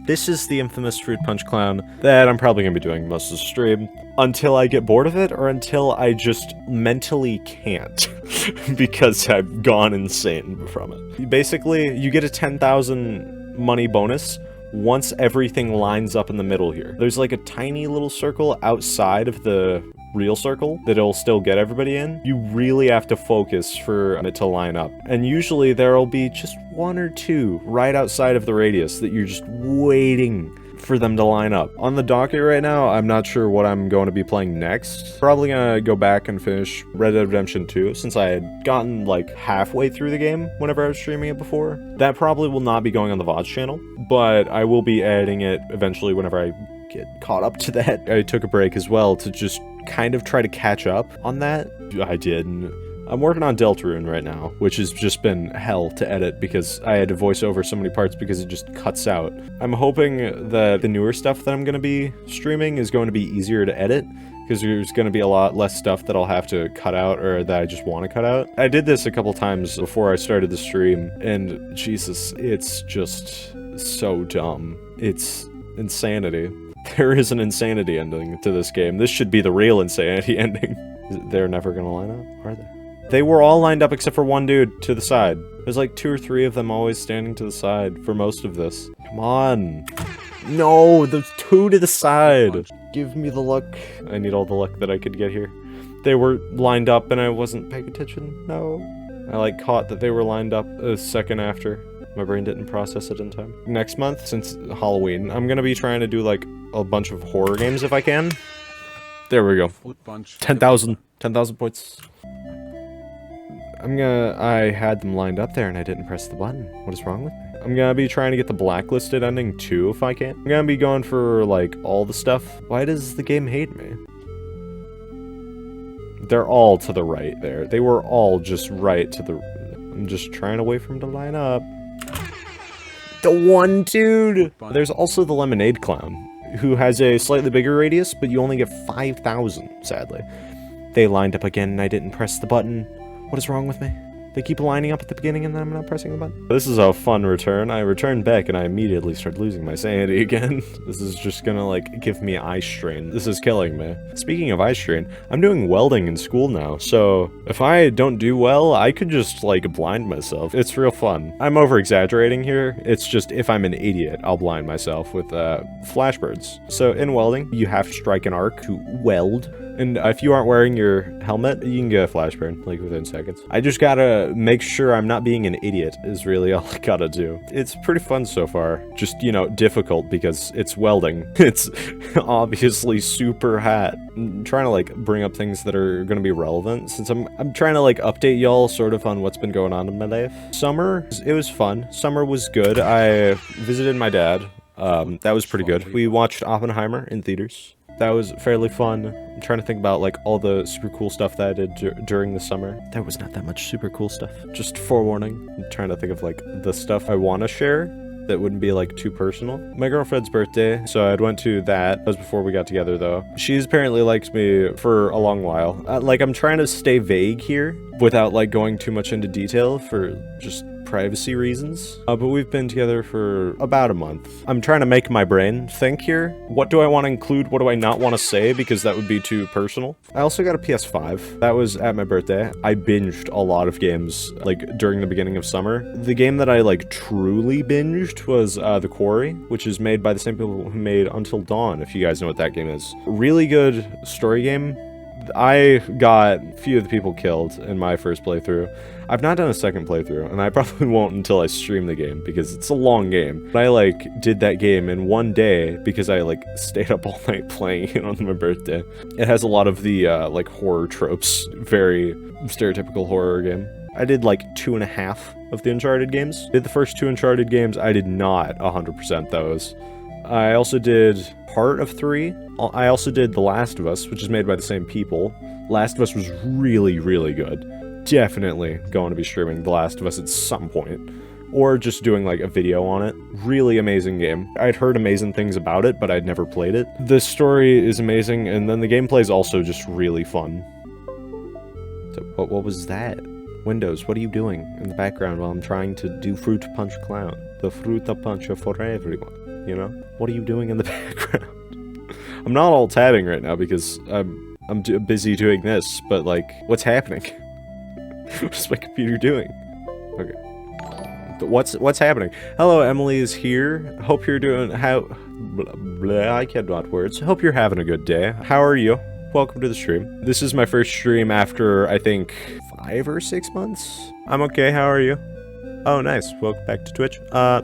This is the infamous Fruit Punch Clown that I'm probably going to be doing most of the stream until I get bored of it or until I just mentally can't because I've gone insane from it. Basically, you get a 10,000 money bonus once everything lines up in the middle here. There's like a tiny little circle outside of the real circle that'll still get everybody in. You really have to focus for it to line up. And usually there'll be just one or two right outside of the radius that you're just waiting for them to line up. On the docket right now, I'm not sure what I'm going to be playing next. Probably gonna go back and finish Red Dead Redemption 2 since I had gotten like halfway through the game whenever I was streaming it before. That probably will not be going on the VOD channel, but I will be editing it eventually whenever I get caught up to that. I took a break as well to just kind of try to catch up on that. I did. I'm working on Deltarune right now, which has just been hell to edit because I had to voice over so many parts because it just cuts out. I'm hoping that the newer stuff that I'm going to be streaming is going to be easier to edit because there's going to be a lot less stuff that I'll have to cut out or that I just want to cut out. I did this a couple times before I started the stream, and Jesus, it's just so dumb. It's insanity. There is an insanity ending to this game. This should be the real insanity ending. They're never gonna line up, are they? They were all lined up except for one dude to the side. There's like 2 or 3 of them always standing to the side for most of this. Come on. No, there's 2 to the side. Give me the luck. I need all the luck that I could get here. They were lined up and I wasn't paying attention. No. I like caught that they were lined up a second after. My brain didn't process it in time. Next month, since Halloween, I'm gonna be trying to do like a bunch of horror games if I can. There we go. 10,000 points. I had them lined up there and I didn't press the button. What is wrong with me? I'm gonna be trying to get the blacklisted ending too if I can. I'm gonna be going for like all the stuff. Why does the game hate me? They're all to the right there. They were all just right to the... I'm just trying to wait for them to line up. The one dude! There's also the Lemonade Clown, who has a slightly bigger radius, but you only get 5,000, sadly. They lined up again and I didn't press the button. What is wrong with me? They keep lining up at the beginning and then I'm not pressing the button. This is a fun return. I returned back and I immediately started losing my sanity again. This is just gonna like give me eye strain. This is killing me. Speaking of eye strain, I'm doing welding in school now, so if I don't do well, I could just like blind myself. It's real fun. I'm over exaggerating here. It's just if I'm an idiot, I'll blind myself with flashbirds. So in welding, you have to strike an arc to weld. And if you aren't wearing your helmet, you can get a flash burn, like, within seconds. I just gotta make sure I'm not being an idiot, is really all I gotta do. It's pretty fun so far. Just, you know, difficult because it's welding. It's obviously super hot. I'm trying to, like, bring up things that are gonna be relevant, since I'm trying to, like, update y'all sort of on what's been going on in my life. Summer, it was fun. Summer was good. I visited my dad. That was pretty good. We watched Oppenheimer in theaters. That was fairly fun. I'm trying to think about, like, all the super cool stuff that I did during the summer. There was not that much super cool stuff. Just forewarning. I'm trying to think of, like, the stuff I want to share that wouldn't be, like, too personal. My girlfriend's birthday, so I went to that. That was before we got together, though. She's apparently liked me for a long while. Like, I'm trying to stay vague here without, like, going too much into detail for just privacy reasons, but we've been together for about a month. I'm trying to make my brain think here. What do I want to include? What do I not want to say? Because that would be too personal. I also got a PS5. That was at my birthday. I binged a lot of games, like, during the beginning of summer. The game that I, like, truly binged was The Quarry, which is made by the same people who made Until Dawn, if you guys know what that game is. Really good story game. I got a few of the people killed in my first playthrough. I've not done a second playthrough, and I probably won't until I stream the game, because it's a long game. But I, like, did that game in one day, because I, like, stayed up all night playing it on my birthday. It has a lot of the, like, horror tropes. Very stereotypical horror game. I did, like, 2.5 of the Uncharted games. Did the first 2 Uncharted games. I did not 100% those. I also did part of 3. I also did The Last of Us, which is made by the same people. Last of Us was really, really good. Definitely going to be streaming The Last of Us at some point. Or just doing, like, a video on it. Really amazing game. I'd heard amazing things about it, but I'd never played it. The story is amazing, and then the gameplay is also just really fun. So, what was that? Windows, what are you doing in the background while I'm trying to do Fruit Punch Clown? The Fruit Punch for everyone. you know? What are you doing in the background? I'm not all tabbing right now because I'm busy doing this, but like, what's happening? What's my computer doing? Okay. What's happening? Hello, Emily is here. Hope you're doing I cannot words. Hope you're having a good day. How are you? Welcome to the stream. This is my first stream after, I think, 5 or 6 months. I'm okay, how are you? Oh, nice. Welcome back to Twitch.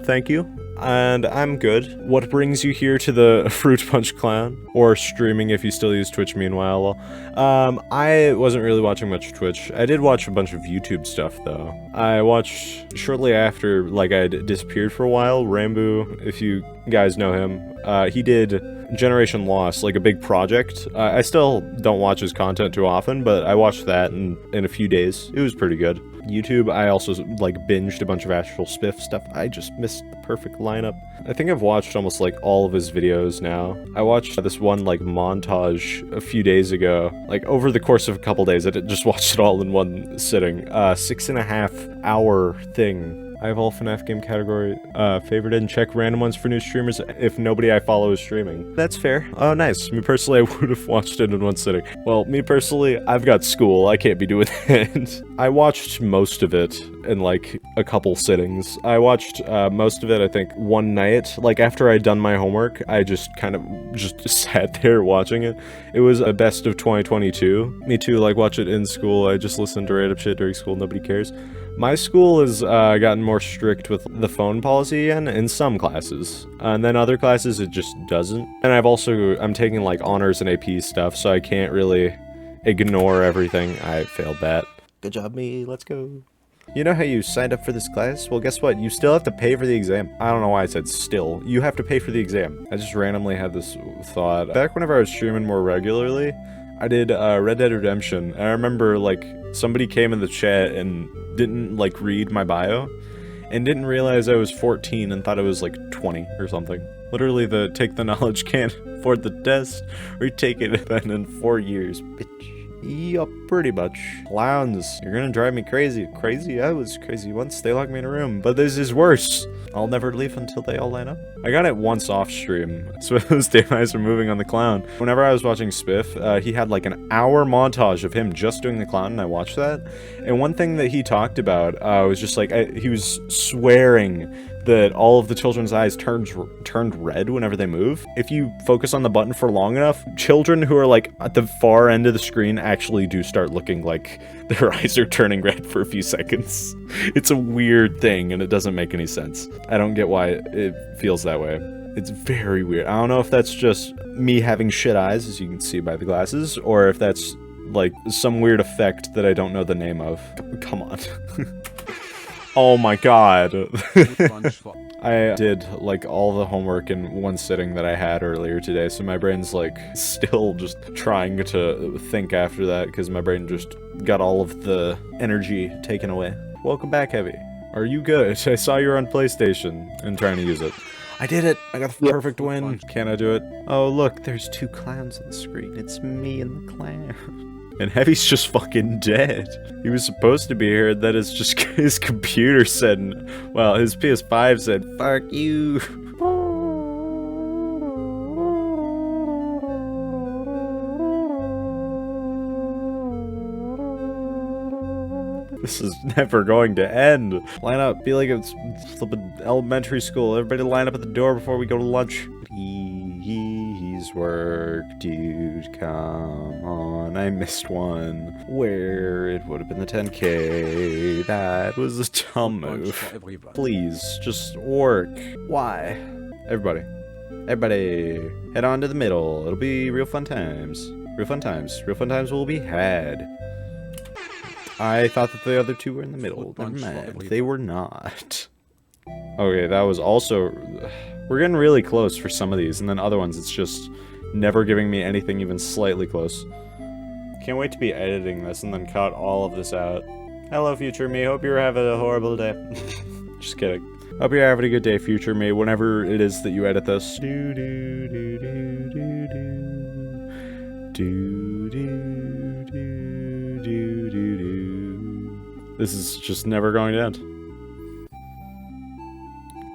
Thank you. And I'm good. What brings you here to the Fruit Punch Clown? Or streaming if you still use Twitch meanwhile. I wasn't really watching much Twitch. I did watch a bunch of YouTube stuff, though. I watched, shortly after, like, I'd disappeared for a while, Rambo, if you guys know him. He did Generation Lost, like a big project. I still don't watch his content too often, but I watched that in a few days. It was pretty good. YouTube, I also, like, binged a bunch of Astral Spiff stuff. I just missed the perfect lineup. I think I've watched almost, like, all of his videos now. I watched this one, like, montage a few days ago. Like, over the course of a couple days, I just watched it all in one sitting. 6.5 hour thing. I have all FNAF game category favorited and check random ones for new streamers if nobody I follow is streaming. That's fair. Oh, nice. Me personally, I would have watched it in one sitting. Well, me personally, I've got school. I can't be doing that. I watched most of it in, like, a couple sittings. I watched most of it, I think, one night. Like, after I'd done my homework, I just kind of just sat there watching it. It was a best of 2022. Me too, like, watch it in school. I just listened to random shit during school. Nobody cares. My school has gotten more strict with the phone policy in some classes, and then other classes it just doesn't. And I'm taking like honors and AP stuff, so I can't really ignore everything. I failed that. Good job, me. Let's go. You know how you signed up for this class? Well, guess what? You still have to pay for the exam. I don't know why I said still. You have to pay for the exam. I just randomly had this thought. Back whenever I was streaming more regularly, I did Red Dead Redemption. And I remember, like, somebody came in the chat and didn't, like, read my bio and didn't realize I was 14 and thought I was, like, 20 or something. Literally the take the knowledge can't afford the test, retake it then in 4 years, bitch. Yup, pretty much. Clowns, you're gonna drive me crazy. Crazy? I was crazy once. They locked me in a room. But this is worse. I'll never leave until they all line up. I got it once off stream. So those damn eyes are moving on the clown. Whenever I was watching Spiff, he had like an hour montage of him just doing the clown, and I watched that. And one thing that he talked about was just like, he was swearing that all of the children's eyes turned red whenever they move. If you focus on the button for long enough, children who are like at the far end of the screen actually do start looking like their eyes are turning red for a few seconds. It's a weird thing and it doesn't make any sense. I don't get why it feels that way. It's very weird. I don't know if that's just me having shit eyes, as you can see by the glasses, or if that's like some weird effect that I don't know the name of. Come on. Oh my god. I did like all the homework in one sitting that I had earlier today, so my brain's like still just trying to think after that because my brain just got all of the energy taken away. Welcome back, Heavy. Are you good? I saw you were on PlayStation and trying to use it. I did it! I got the perfect win. Can I do it? Oh look, there's 2 clowns on the screen. It's me and the clown. And Heavy's just fucking dead. He was supposed to be here, that is just his computer said, well, his PS5 said, fuck you. This is never going to end. Line up, be like it's flippin' elementary school. Everybody line up at the door before we go to lunch. Please work, dude, come on. I missed one. Where it would have been the 10K. That was a dumb move. Please, just work. Why? Everybody, head on to the middle. It'll be real fun times. Real fun times. Real fun times will be had. I thought that the other 2 were in the middle. Never mind. They were not. Okay, that was also... We're getting really close for some of these, and then other ones, it's just never giving me anything even slightly close. Can't wait to be editing this and then cut all of this out. Hello, future me. Hope you're having a horrible day. Just kidding. Hope you're having a good day, future me, whenever it is that you edit this. Do do do do do do do do do do do do. This is just never going to end.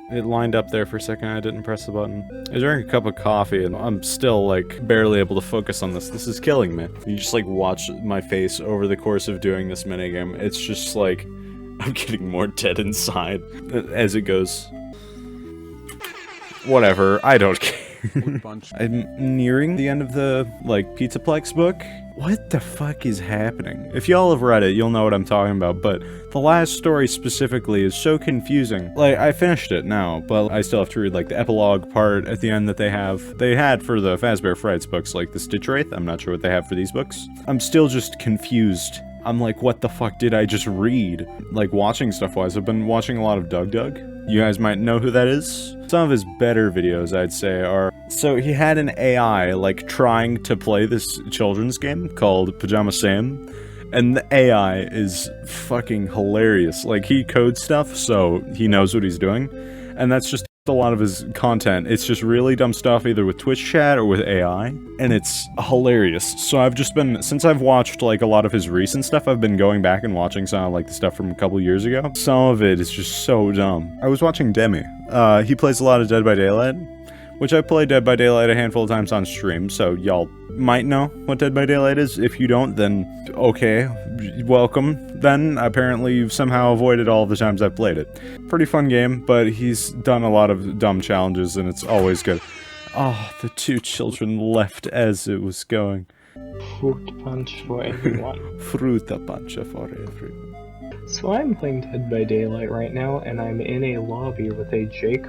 It lined up there for a second, I didn't press the button. I drank a cup of coffee and I'm still, like, barely able to focus on this. This is killing me. You just, like, watch my face over the course of doing this minigame. It's just, like, I'm getting more dead inside as it goes. Whatever, I don't care. I'm nearing the end of the, like, Pizzaplex book. What the fuck is happening? If y'all have read it, you'll know what I'm talking about, but the last story specifically is so confusing. Like, I finished it now, but I still have to read, like, the epilogue part at the end that they had for the Fazbear Frights books, like the Stitch Wraith. I'm not sure what they have for these books. I'm still just confused. I'm like, what the fuck did I just read? Like, watching stuff-wise, I've been watching a lot of Doug. You guys might know who that is. Some of his better videos, I'd say, are... So he had an AI, like, trying to play this children's game called Pajama Sam, and the AI is fucking hilarious. Like, he codes stuff, so he knows what he's doing, and that's just a lot of his content. It's just really dumb stuff, either with Twitch chat or with AI, and it's hilarious. So I've just been, since I've watched, like, a lot of his recent stuff, I've been going back and watching some of, like, the stuff from a couple years ago. Some of it is just so dumb. I was watching Demi. He plays a lot of Dead by Daylight, which I played Dead by Daylight a handful of times on stream, so y'all might know what Dead by Daylight is. If you don't, then okay, welcome. Then apparently you've somehow avoided all the times I've played it. Pretty fun game, but he's done a lot of dumb challenges, and it's always good. Oh, the two children left as it was going. Fruit punch for everyone. Fruta punch for everyone. So I'm playing Dead by Daylight right now, and I'm in a lobby with a Jake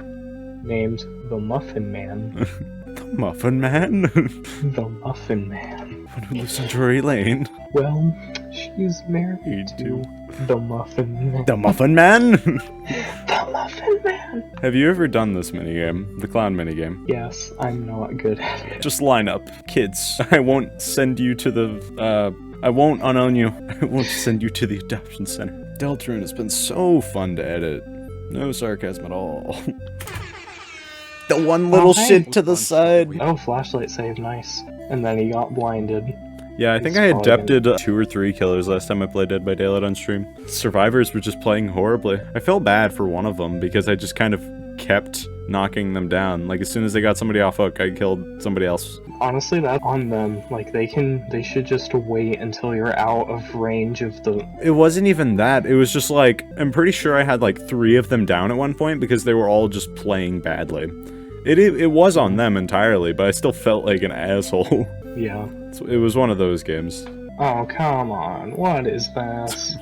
named the Muffin Man. The Muffin Man? The Muffin Man. What was Century Lane? Well, she's married to the Muffin Man. The Muffin Man? The Muffin Man! Have you ever done this minigame? The clown minigame? Yes, I'm not good at it. Just line up. Kids, I won't send you to the, I won't unown you. I won't send you to the adoption center. Deltarune has been so fun to edit. No sarcasm at all. The one little shit to the side. Oh, flashlight save, nice. And then he got blinded. Yeah, I think I adapted 2 or 3 killers last time I played Dead by Daylight on stream. Survivors were just playing horribly. I felt bad for one of them because I just kind of kept knocking them down. Like, as soon as they got somebody off hook, I killed somebody else. Honestly, that's on them. Like, they should just wait until you're out of range of the... It wasn't even that. It was just like, I'm pretty sure I had like 3 of them down at one point because they were all just playing badly. It was on them entirely, but I still felt like an asshole. Yeah. It was one of those games. Oh, come on. What is this?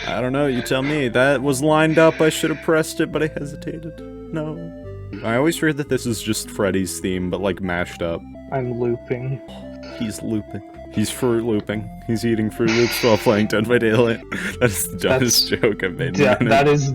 I don't know, you tell me. That was lined up, I should have pressed it, but I hesitated. No. I always heard that this is just Freddy's theme, but like mashed up. I'm looping. He's looping. He's Fruit Looping. He's eating Fruit Loops while playing Dead by Daylight. That's the dumbest joke I've made. That is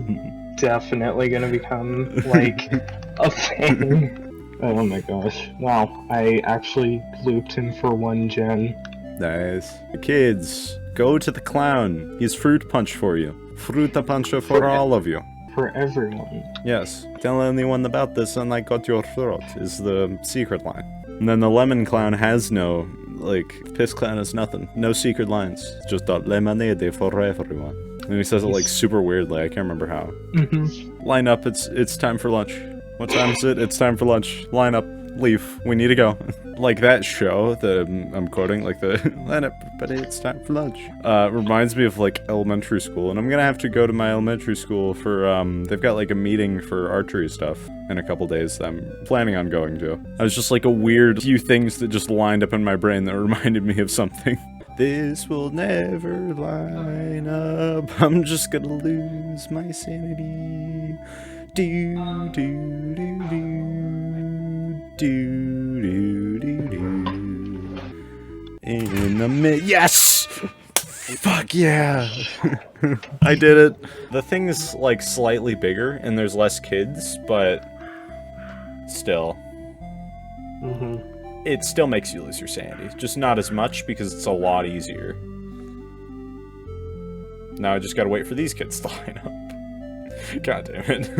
definitely gonna become, like, a thing. Oh my gosh. Wow, I actually looped him for 1 gen. Nice. Kids, go to the clown. He's Fruit Punch for you. Fruta Punch for all of you. For everyone. Yes. Tell anyone about this and I got your throat is the secret line. And then the Lemon Clown has no, like, Piss Clown has nothing. No secret lines. Just a lemonade for everyone. And he says it, like, super weirdly. I can't remember how. Mm-hmm. Line up. It's time for lunch. What time is it? It's time for lunch. Line up. Leave. We need to go. Like that show that I'm quoting, like the line up, but it's time for lunch. Reminds me of like elementary school, and I'm gonna have to go to my elementary school for they've got like a meeting for archery stuff in a couple days that I'm planning on going to. I was just like a weird few things that just lined up in my brain that reminded me of something. This will never line up. I'm just gonna lose my sanity. Do do do do do do do do. In the yes! Fuck yeah! I did it. The thing's like slightly bigger and there's less kids, but still. It still makes you lose your sanity. Just not as much because it's a lot easier. Now I just gotta wait for these kids to line up. God damn it.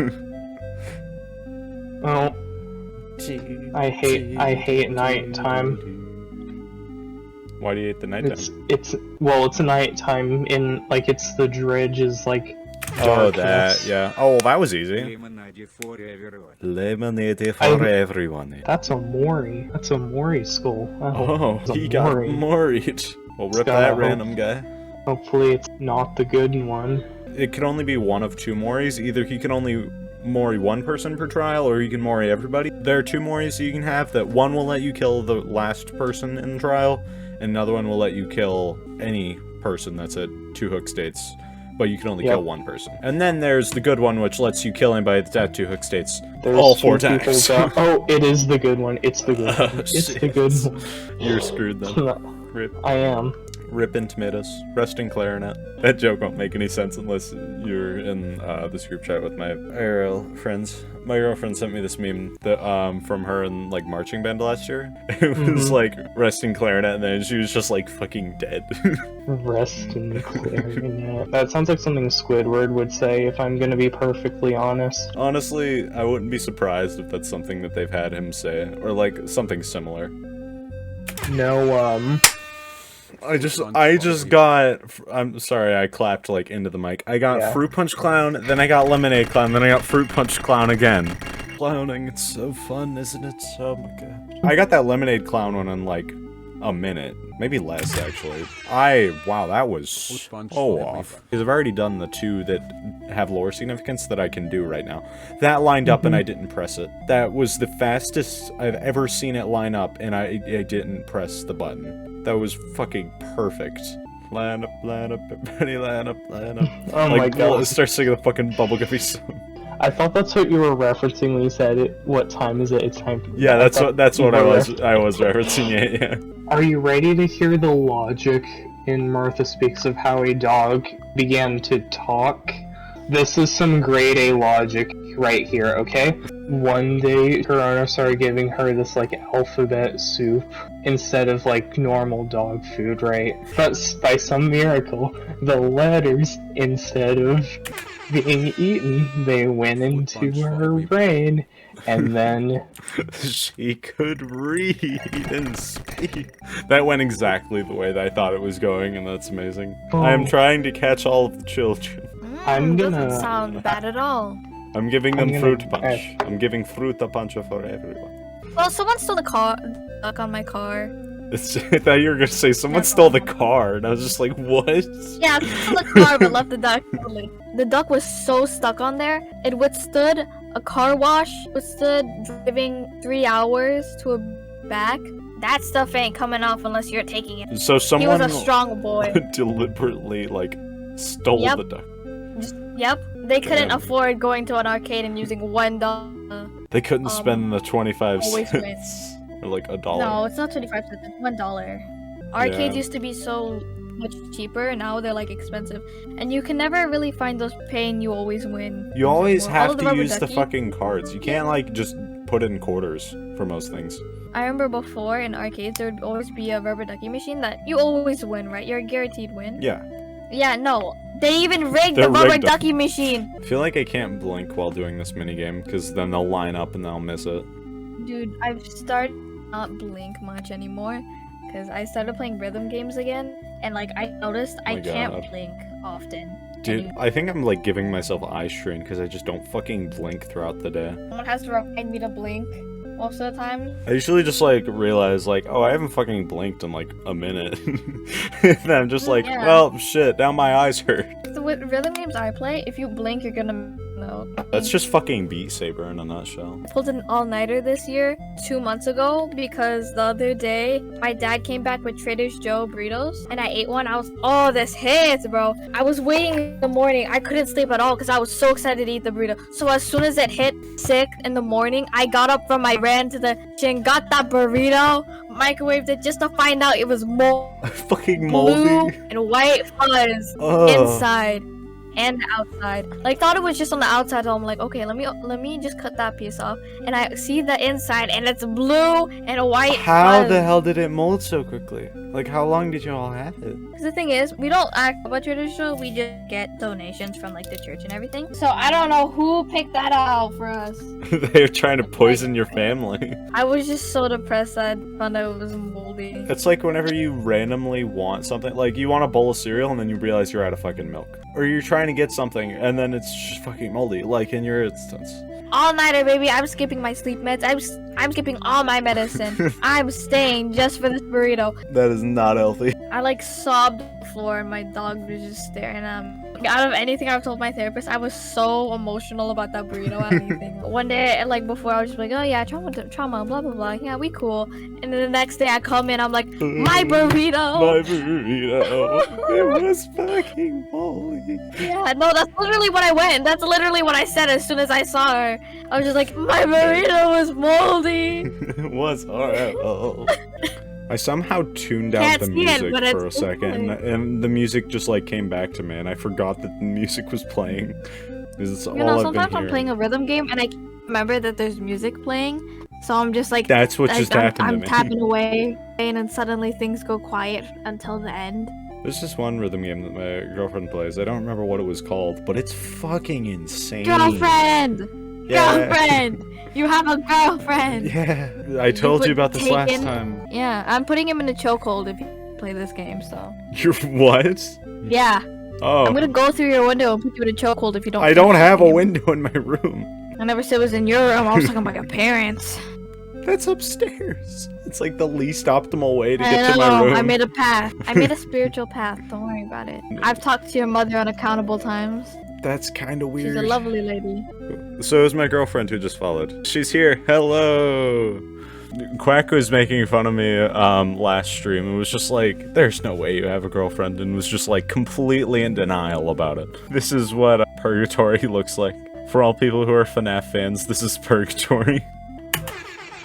Well, I hate nighttime. Why do you hate the nighttime? It's nighttime in, like, it's the dredge is, like, Oh, darkness. that, yeah. Oh, well, that was easy. Lemonade for everyone. Lemonade for everyone. That's a Mori. That's a Mori skull. Oh, it's a he got Mori. moried. Well, rip gotta that hope. random guy. Hopefully it's not the good one. It can only be one of two Moris. Either he can only Mori one person per trial, or he can Mori everybody. There are two Moris you can have, that one will let you kill the last person in the trial, and another one will let you kill any person that's at 2 hook states, but you can only kill one person. And then there's the good one, which lets you kill anybody that's at 2 hook states There's all 4 two people times. that- oh, it is the good one. It's the good one. It's the good one. You're screwed then. Rip. I am. Rip in tomatoes. Rest in clarinet. That joke won't make any sense unless you're in this group chat with my IRL friends. My girlfriend sent me this meme that from her in like marching band last year. It was like rest in clarinet, and then she was just like fucking dead. Rest in clarinet. That sounds like something Squidward would say, if I'm gonna be perfectly honest. Honestly, I wouldn't be surprised if that's something that they've had him say, or like something similar. No, I just got, I'm sorry, I clapped like into the mic. I got Fruit Punch Clown, then I got Lemonade Clown, then I got Fruit Punch Clown again. Clowning, it's so fun, isn't it? Oh my god. I got that Lemonade Clown one in like a minute, maybe less actually. Wow, that was so off. Because I've already done the 2 that have lore significance that I can do right now. That lined up and I didn't press it. That was the fastest I've ever seen it line up, and I didn't press the button. That was fucking perfect. Line up, everybody, line up. oh my god. Start singing the fucking Bubblegummy song. I thought that's what you were referencing when you said it. What time is it? It's time for Yeah, that's what I was referencing it, yeah. Are you ready to hear the logic in Martha Speaks of how a dog began to talk? This is some grade A logic right here, okay? One day, Corona started giving her this, like, alphabet soup instead of, like, normal dog food, right? But by some miracle, the letters, instead of being eaten, they went into her brain, and then... She could read and speak. That went exactly the way that I thought it was going, and that's amazing. I am trying to catch all of the children. I'm gonna... Doesn't sound bad at all. I'm giving them fruit punch. I'm giving fruit punch for everyone. Well, someone stole the car, stuck on my car. I thought you were gonna say someone stole the car, and I was just like, what? Yeah, stole the car but left the duck. Totally. The duck was so stuck on there, it withstood a car wash, withstood driving 3 hours to a back. That stuff ain't coming off unless you're taking it. So someone He was a strong boy. deliberately, like, stole the duck. Yep. They couldn't afford going to an arcade and using $1. They couldn't spend the 25 always cents. Or like $1. No, it's not 25 cents, it's $1. Arcades used to be so much cheaper, now they're like expensive. And you can never really find those pay and you always win. You always All have of the to rubber use the ducky. fucking cards. You can't like just put in quarters for most things. I remember before in arcades there would always be a rubber ducky machine that you always win, right? You're a guaranteed win. Yeah. Yeah, no. They even rigged They're the rubber rigged them. ducky machine. I feel like I can't blink while doing this minigame, because then they'll line up and they'll miss it. Dude, I've started not blink much anymore because I started playing rhythm games again, and like I noticed I can't God. blink often. Dude, I think I'm like giving myself eye strain because I just don't fucking blink throughout the day. Someone has to remind me to blink most of the time. I usually just like realize like, oh, I haven't fucking blinked in like a minute. And then I'm just like, Yeah. well, shit, now my eyes hurt. So with rhythm games I play, if you blink, you're gonna know. That's just fucking Beat Saber in a nutshell. I pulled an all-nighter this year, 2 months ago, because the other day, my dad came back with Trader Joe's burritos, and I ate one. I was, oh, this hits, bro. I was waiting in the morning. I couldn't sleep at all because I was so excited to eat the burrito. So as soon as it hit 6 in the morning, I got up from my ran to the kitchen, got that burrito, microwaved it just to find out it was Fucking blue moldy. and white fuzz Ugh. inside and outside. Like, thought it was just on the outside, so I'm like, okay, let me just cut that piece off. And I see the inside, and it's blue and white How fuzz. the hell did it mold so quickly? Like, how long did you all have it? Because the thing is, we don't act about traditional, we just get donations from like the church and everything. So I don't know who picked that out for us. They're trying to poison your family. I was just so depressed that I found out it was moldy. It's like whenever you randomly want something, like you want a bowl of cereal and then you realize you're out of fucking milk. Or you're trying trying to get something, and then it's just fucking moldy, like in your instance. All-nighter, baby. I'm skipping my sleep meds. I'm skipping all my medicine. I'm staying just for this burrito. That is not healthy. I like sobbed on the floor and my dog was just staring at me. Out of anything I've told my therapist, I was so emotional about that burrito. Out of anything. One day, like before, I was just like, oh yeah, trauma, blah blah blah. Yeah, we cool. And then the next day, I come in, I'm like, my burrito. My burrito. It was fucking moldy. Yeah, no, that's literally what I went. That's literally what I said as soon as I saw her. I was just like, my burrito was moldy. It was horrible. I somehow tuned out Can't the see it, music but for a it's second, and the music just like came back to me, and I forgot that the music was playing. This is all You know, I've sometimes been I'm playing a rhythm game and I can't remember that there's music playing, so I'm just like, That's what just happened I'm to me. tapping away, and then suddenly things go quiet until the end. There's this one rhythm game that my girlfriend plays. I don't remember what it was called, but it's fucking insane. Girlfriend! Yeah. Girlfriend! You have a girlfriend! Yeah, I told you about this last taken- time. Yeah, I'm putting him in a chokehold if you play this game, so. You're what? Yeah, Oh, I'm gonna go through your window and put you in a chokehold if you don't. I play don't this have a game. window in my room. I never said it was in your room, I was talking about your parents. That's upstairs. It's like the least optimal way to I get to my know, room. I made a path. I made a spiritual path, don't worry about it. I've talked to your mother unaccountable times. That's kind of weird. She's a lovely lady. So is my girlfriend who just followed. She's here. Hello. Quack was making fun of me last stream and was just like, there's no way you have a girlfriend, and was just like completely in denial about it. This is what purgatory looks like. For all people who are FNAF fans, this is purgatory.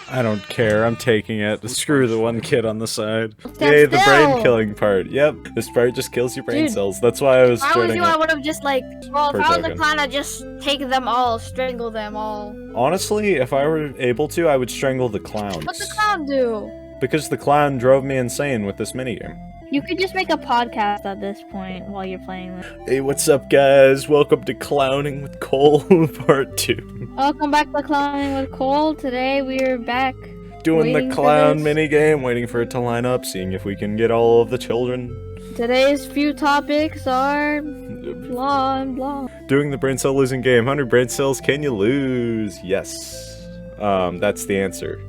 I don't care, I'm taking it. Screw the one kid on the side. Stand Yay, the brain still. killing part. Yep, this part just kills your brain Dude, cells. That's why I was If I was starting you, I it. would have just like, well, if I was a token. clown, I'd just take them all, strangle them all. Honestly, if I were able to, I would strangle the clowns. What's the clown do? Because the clown drove me insane with this minigame. You could just make a podcast at this point while you're playing this. Hey, what's up, guys? Welcome to Clowning with Cole, Part 2. Welcome back to Clowning with Cole. Today we are back. Doing Waiting the for clown this. minigame, waiting for it to line up, seeing if we can get all of the children. Today's few topics are blah and blah. Doing the brain cell losing game. 100 brain cells, can you lose? Yes. That's the answer.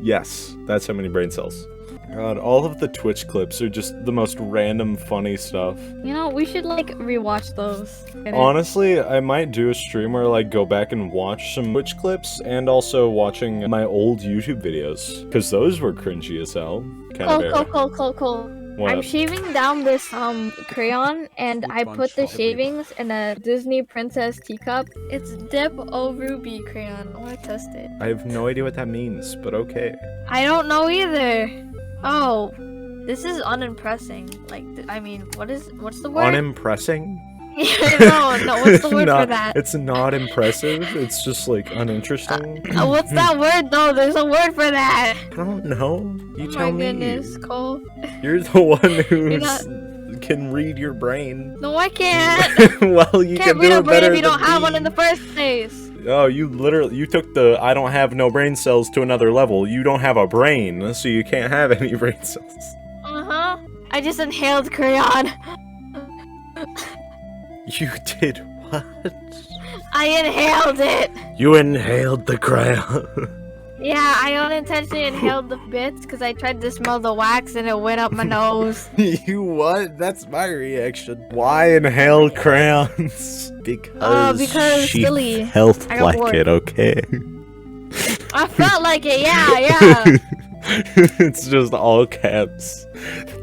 Yes, that's how many brain cells. God, all of the Twitch clips are just the most random funny stuff. You know, we should like rewatch those. Honestly, I might do a stream where like go back and watch some Twitch clips and also watching my old YouTube videos, because those were cringy as hell. Kind of Cool. What? I'm shaving down this crayon and I put the shavings in a Disney princess teacup. It's Dip O Ruby crayon. I want to test it. I have no idea what that means, but okay. I don't know either. Oh, this is unimpressing. Like, I mean, what's the word? Unimpressing? no, what's the word for that? It's not impressive. It's just like uninteresting. What's that word though? There's a word for that. I don't know. You Oh tell my me. goodness, Cole. You're the one who not- can read your brain. No, I can't. Well, you Can't can read do a it brain better if you don't than have one in me. the first place. Oh, you took the I don't have no brain cells to another level. You don't have a brain, so you can't have any brain cells. Uh-huh. I just inhaled crayon. You did what? I inhaled it. You inhaled the crayon. Yeah, I unintentionally inhaled the bits because I tried to smell the wax and it went up my nose. You what? That's my reaction. Why inhale crayons? Because she silly. felt I got like bored. it, okay? I felt like it, yeah. It's just all caps.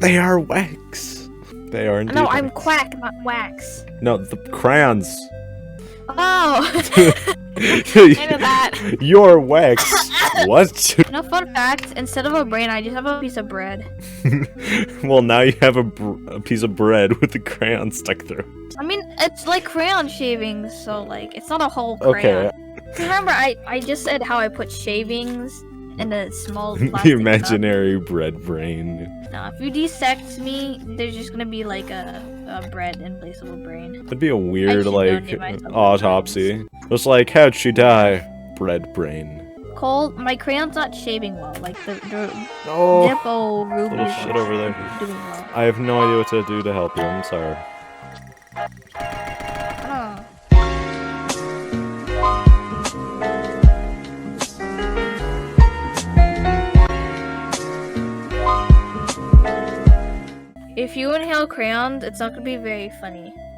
They are wax. They are indeed No, I'm wax. quack, not wax. No, the crayons. Oh. I know that. You're wax. What? No, fun fact, instead of a brain, I just have a piece of bread. Well, now you have a piece of bread with the crayon stuck through it. I mean, it's like crayon shavings, so like, it's not a whole Okay. crayon. Remember, I just said how I put shavings in a small plastic The imaginary bread brain. cup. No, if you dissect me, there's just gonna be like a bread in place of a brain. That'd be a weird, should like, donate myself to autopsy. It's like, how'd she die? Bread brain. Cole, my crayon's not shaving well. Like the Oh, Dippo Ruby little shit over there. doing well. I have no idea what to do to help you. I'm sorry. If you inhale crayons, it's not gonna be very funny.